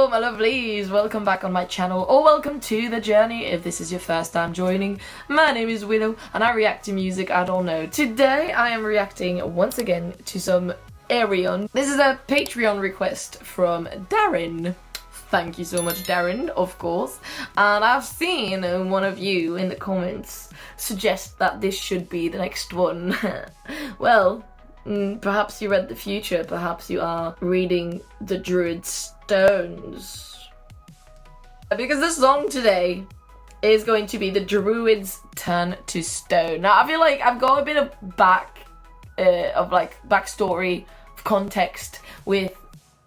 Hello my lovelies, welcome back on my channel, or welcome to the journey if this is your first time joining. My name is Willow and I react to music I don't know. Today I am reacting once again to some AYREON. This is a Patreon request from Darren. Thank you so much Darren, of course. And I've seen one of you in the comments suggest that this should be the next one. Well, perhaps you read the future, perhaps you are reading the Druids stones. Because the song today is going to be the Druids turn to stone. Now I feel like I've got a bit of backstory, context with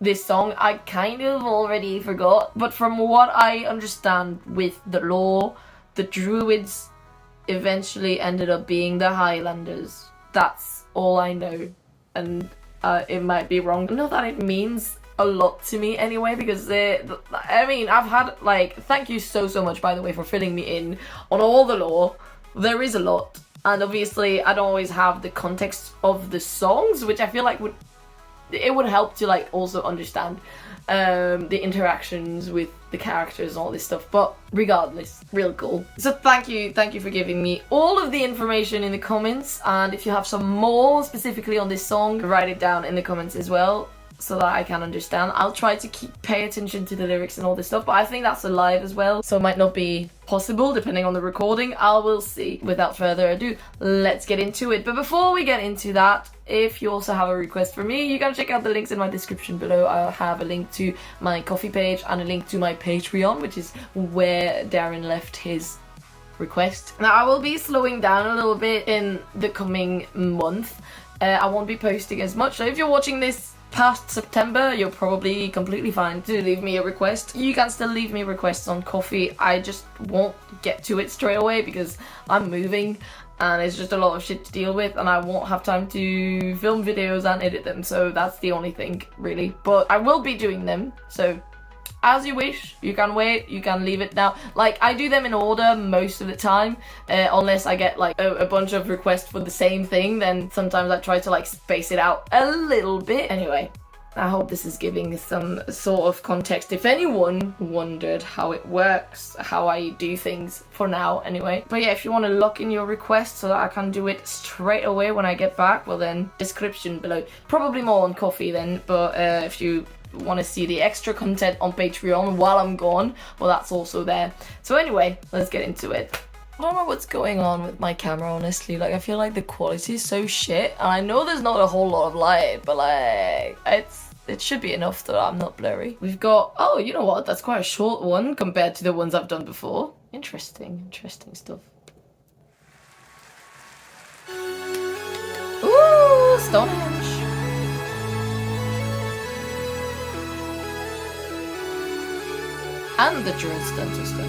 this song. I kind of already forgot, but from what I understand with the lore, the Druids eventually ended up being the Highlanders. That's all I know, and it might be wrong. Not that it means a lot to me anyway, because I mean, I've had, like, thank you so much by the way for filling me in on all the lore. There is a lot, and obviously I don't always have the context of the songs, which I feel like would help to like also understand the interactions with the characters and all this stuff. But regardless, real cool. So thank you for giving me all of the information in the comments, and if you have some more specifically on this song, write it down in the comments as well so that I can understand. I'll try to pay attention to the lyrics and all this stuff, but I think that's a live as well, so it might not be possible depending on the recording. I will see. Without further ado, let's get into it. But before we get into that, if you also have a request for me, you can check out the links in my description below. I'll have a link to my Ko-fi page and a link to my Patreon, which is where Darren left his request. Now I will be slowing down a little bit in the coming month. I won't be posting as much, so if you're watching this past September, you're probably completely fine to leave me a request. You can still leave me requests on Ko-fi. I just won't get to it straight away because I'm moving and it's just a lot of shit to deal with, and I won't have time to film videos and edit them, so that's the only thing really. But I will be doing them, so as you wish. You can wait, you can leave it now. Like, I do them in order most of the time, unless I get like a bunch of requests for the same thing, then sometimes I try to like space it out a little bit. Anyway, I hope this is giving some sort of context if anyone wondered how it works, how I do things for now anyway. But yeah, if you want to lock in your request so that I can do it straight away when I get back, well then, description below. Probably more on Ko-fi then, but if you want to see the extra content on Patreon while I'm gone, well that's also there. So anyway, let's get into it. I don't know what's going on with my camera, honestly. Like, I feel like the quality is so shit, and I know there's not a whole lot of light, but like it should be enough that I'm not blurry. We've got, oh, you know what, that's quite a short one compared to the ones I've done before. Interesting stuff. Ooh, Stonehenge. And the Druids turn to stone.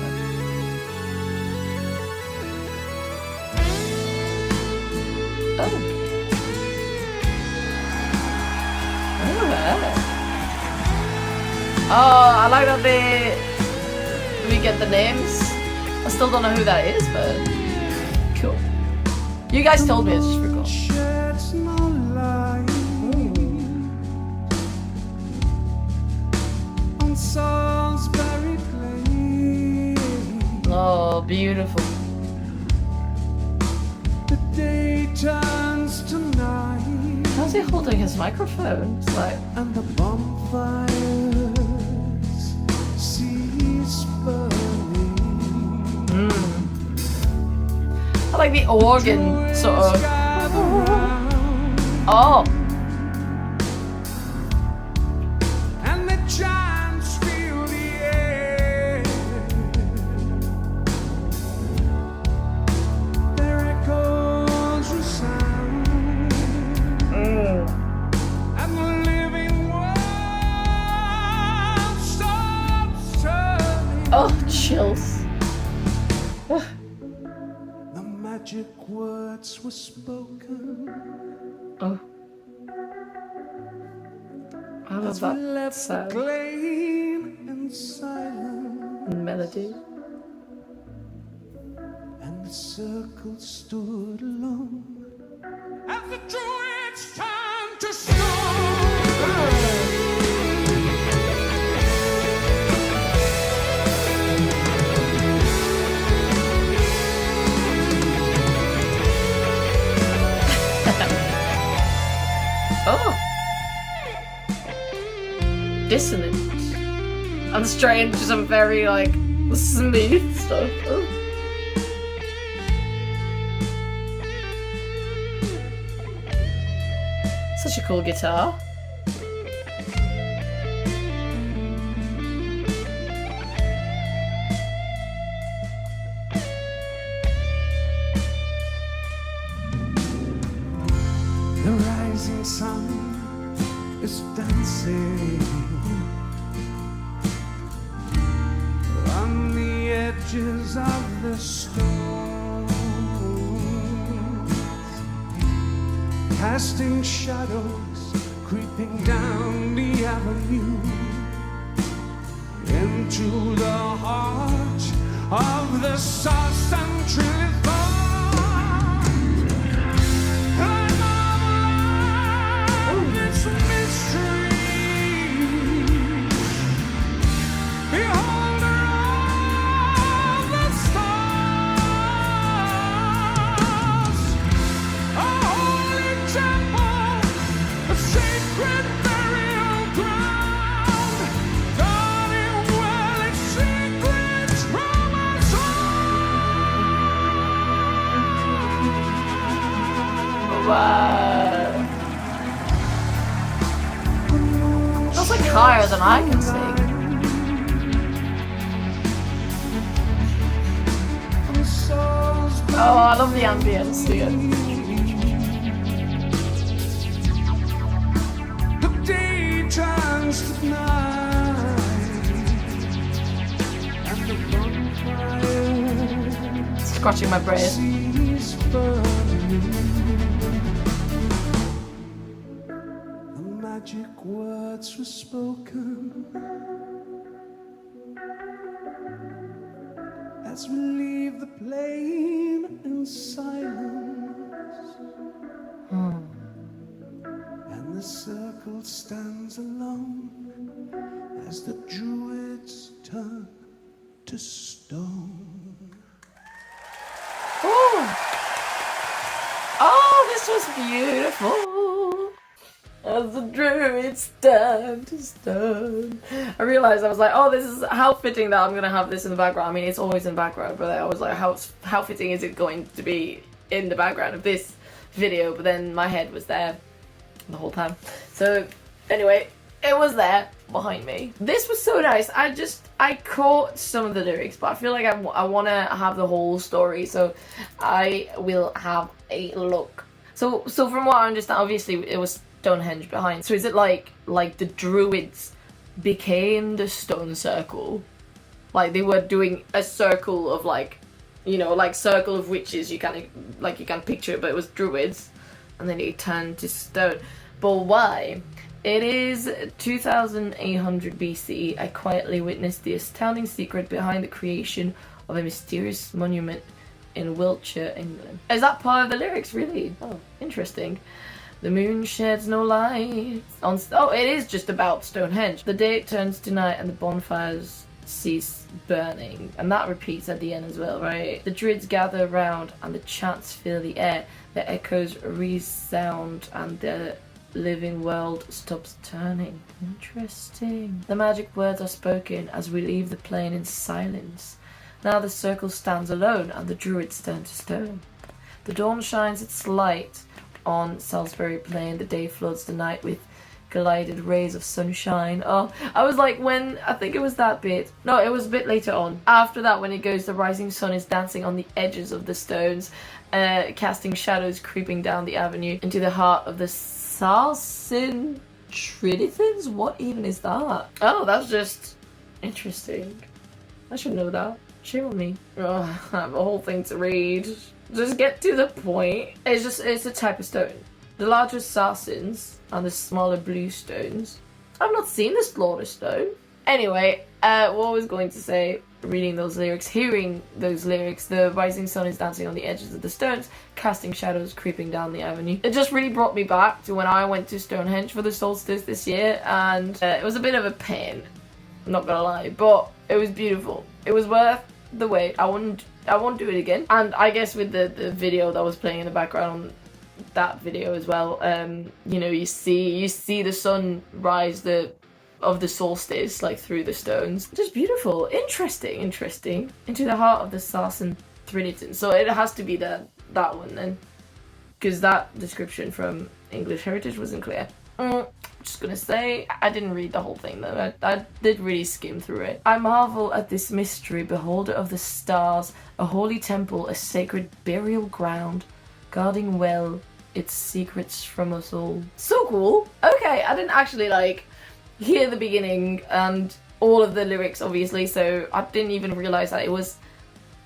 Oh. Oh, I like that we get the names. I still don't know who that is, but cool. You guys told me, I just forgot. Oh, beautiful. The day turns to night. How's he holding his microphone? It's like, and the bonfires cease burning. I like the organ sort of. Oh. And the giants fill the air. Their echoes resound. And the living world stops turning. Oh, chills. The magic words were spoken. Oh. I love that sound. And silent. Melody. And the circle stood alone as the Druids turned to stone. Oh. Dissonant. And strange, some very like smooth stuff. Oh. Such a cool guitar. The rising sun is dancing on the edges of the stones, casting shadows, creeping down the avenue into the heart of the sauce and truth. Wow. That's like higher than I can sing. Oh, I love the ambience here. The day turns to night, and the bonfire Scratching my brain. sees burning. The magic words were spoken as we leave the plain in silence, and the circle stands alone as the Druids turn to stone. Oh, oh, this was beautiful. As the Druids stand to stone. I realized, I was like, oh, this is how fitting that I'm gonna have this in the background. I mean, it's always in the background, but I was like, how fitting is it going to be in the background of this video? But then my head was there the whole time. So anyway, it was there behind me. This was so nice. I caught some of the lyrics, but I feel like I want to have the whole story, so I will have a look. So from what I understand, obviously it was Stonehenge behind. So is it like the Druids became the stone circle? Like they were doing a circle of like, you know, like circle of witches, you can picture it, but it was Druids, and then they turned to stone. But why? It is 2800 BC. I quietly witnessed the astounding secret behind the creation of a mysterious monument in Wiltshire, England. Is that part of the lyrics, really? Oh, interesting. The moon sheds no light on... Oh, it is just about Stonehenge. The day turns to night and the bonfires cease burning. And that repeats at the end as well, right? The Druids gather around and the chants fill the air. The echoes resound and the living world stops turning. Interesting. The magic words are spoken as we leave the plain in silence. Now the circle stands alone and the Druids turn to stone. The dawn shines its light on Salisbury Plain. The day floods the night with glided rays of sunshine. Oh, I was like, when, I think it was that bit. No, it was a bit later on. After that, when it goes, the rising sun is dancing on the edges of the stones, casting shadows creeping down the avenue into the heart of the Sarsen Trinitans? What even is that? Oh, that's just interesting. I should know that. Shame on me. Oh, I have a whole thing to read. Just get to the point. It's a type of stone. The larger Sarsens and the smaller blue stones. I've not seen this slaughter stone. Anyway, what I was going to say, reading those lyrics, hearing those lyrics, the rising sun is dancing on the edges of the stones, casting shadows creeping down the avenue. It just really brought me back to when I went to Stonehenge for the solstice this year, and it was a bit of a pain, I'm not gonna lie, but it was beautiful. It was worth the wait. I won't do it again. And I guess with the video that was playing in the background that video as well. You know, you see the sun rise of the solstice like through the stones. Just beautiful, interesting. Into the heart of the Sarsen Trinity. So it has to be that one then, because that description from English Heritage wasn't clear. Just gonna say, I didn't read the whole thing though. I did really skim through it. I marvel at this mystery, beholder of the stars, a holy temple, a sacred burial ground, guarding well its secrets from us all. So cool. Okay, I didn't actually like hear the beginning and all of the lyrics obviously, so I didn't even realize that it was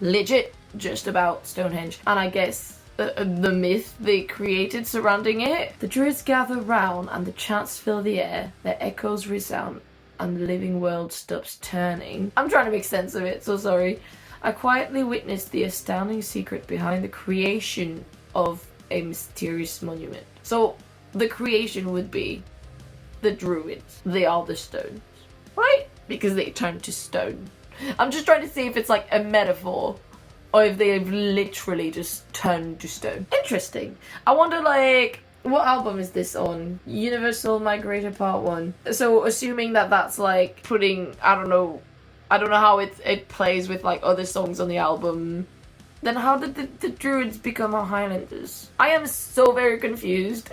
legit just about Stonehenge. And I guess the myth they created surrounding it. The Druids gather round and the chants fill the air, their echoes resound and the living world stops turning. I'm trying to make sense of it, so sorry. I quietly witnessed the astounding secret behind the creation of a mysterious monument. So the creation would be the Druids. They are the stones, right? Because they turned to stone. I'm just trying to see if it's like a metaphor or if they've literally just turned to stone. Interesting. I wonder, like, what album is this on? Universal Migrator Part 1. So assuming that that's like putting, I don't know how it plays with like other songs on the album, then how did the Druids become our Highlanders? I am so very confused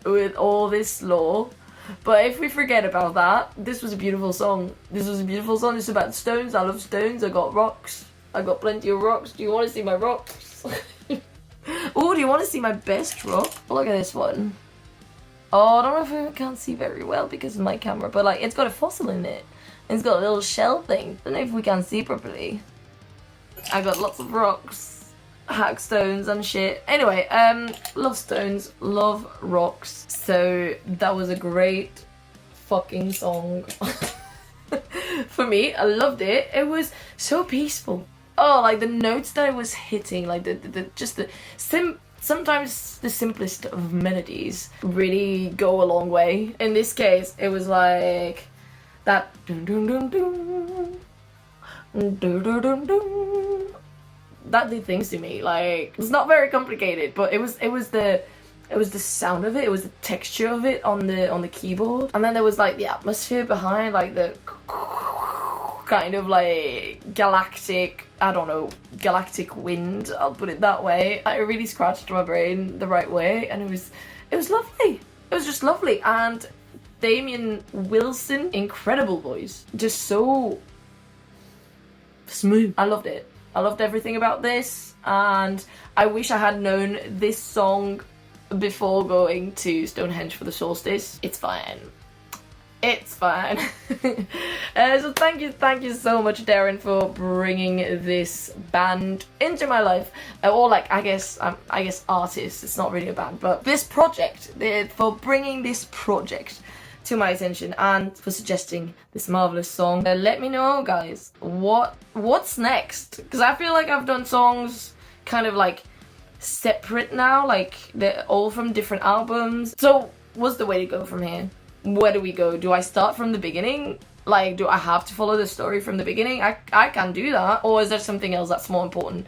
with all this lore. But if we forget about that, this was a beautiful song. It's about stones. I love stones. I got rocks. I got plenty of rocks. Do you want to see my rocks? Oh, do you want to see my best rock? Look at this one. Oh, I don't know if I can't see very well because of my camera, but like it's got a fossil in it. And it's got a little shell thing. I don't know if we can see properly. I got lots of rocks. Hack stones and shit. Anyway, love stones, love rocks. So that was a great fucking song. For me, I loved it. It was so peaceful. Oh, like the notes that it was hitting, like sometimes the simplest of melodies really go a long way. In this case, it was like that dun dun dun dun dun dun dun dun. That did things to me. Like, it's not very complicated, but it was the sound of it, it was the texture of it on the keyboard, and then there was like the atmosphere behind, like the kind of like galactic, I don't know, galactic wind, I'll put it that way. It really scratched my brain the right way, and it was lovely. It was just lovely. And Damien Wilson, incredible voice, just so smooth. I loved it. I loved everything about this, and I wish I had known this song before going to Stonehenge for the solstice. It's fine. It's fine. So thank you so much, Darren, for bringing this band into my life. Or like, I guess artist. It's not really a band, but this project, for bringing this project to my attention and for suggesting this marvelous song. Let me know, guys, what's next, because I feel like I've done songs kind of like separate now, like they're all from different albums. So what's the way to go from here? Where do we go? Do I start from the beginning? Like, do I have to follow the story from the beginning? I can do that. Or is there something else that's more important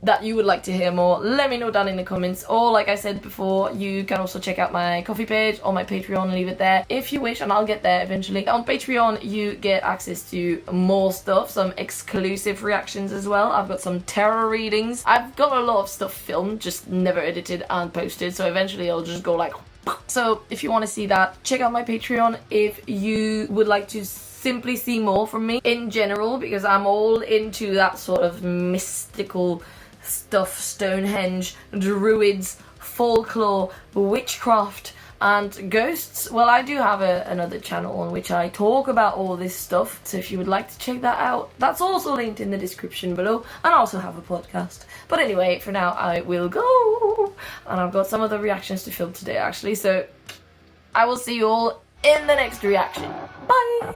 that you would like to hear more? Let me know down in the comments. Or like I said before, you can also check out my Ko-fi page or my Patreon and leave it there if you wish, and I'll get there eventually. On Patreon you get access to more stuff, some exclusive reactions as well. I've got some tarot readings. I've got a lot of stuff filmed, just never edited and posted, so eventually I'll just go like. So if you want to see that, check out my Patreon. If you would like to simply see more from me in general, because I'm all into that sort of mystical stuff, Stonehenge, Druids, folklore, witchcraft, and ghosts. Well, I do have another channel on which I talk about all this stuff, so if you would like to check that out, that's also linked in the description below, and I also have a podcast. But anyway, for now I will go, and I've got some other reactions to film today actually, so I will see you all in the next reaction. Bye!